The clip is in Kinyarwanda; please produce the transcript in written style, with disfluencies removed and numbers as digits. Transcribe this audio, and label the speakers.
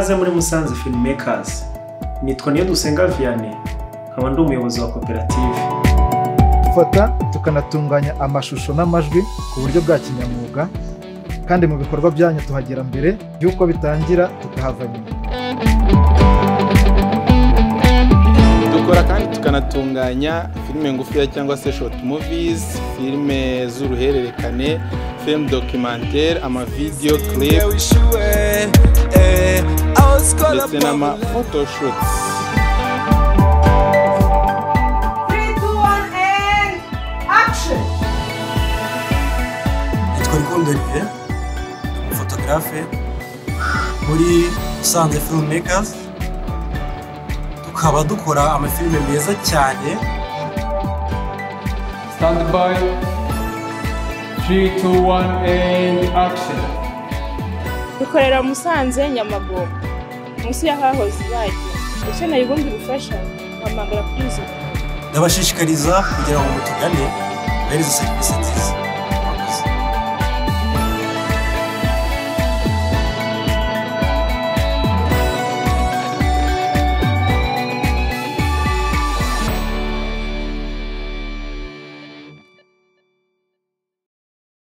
Speaker 1: Ikaze muri Musanze Filmmakers. Nitwa Niyodusenga Vianney, nkaba ndi umuyobozi wa koperative.
Speaker 2: Dufata tukanatunganya amashusho n'amajwi ku buryo bwa kinyamwuga, kandi mu bikorwa byanyu tuhagera mbere y'uko bitangira tukahava nyuma.
Speaker 3: Dukora kandi tukanatunganya filime ngufiya cyangwa se short movies, filime z'uruhererekane, film documentaire, ama video clip, ndetse n'ama photoshoots.
Speaker 4: 3, 2, 1 and action!
Speaker 5: Nitwa Rukundo Olivier, photographe muri Musanze Filmmakers. Tukaba dukora amafilime meza cyane.
Speaker 6: Stand by. 3, 2, 1 and action.
Speaker 7: Dukorera Musanze Nyamagogo munsi y'ahahoze ibagi. Ukeneye ubundi bufasha wamagara kuri izo.
Speaker 5: Ndabashishikariza kugira ngo mutugane barize serivisi nziza.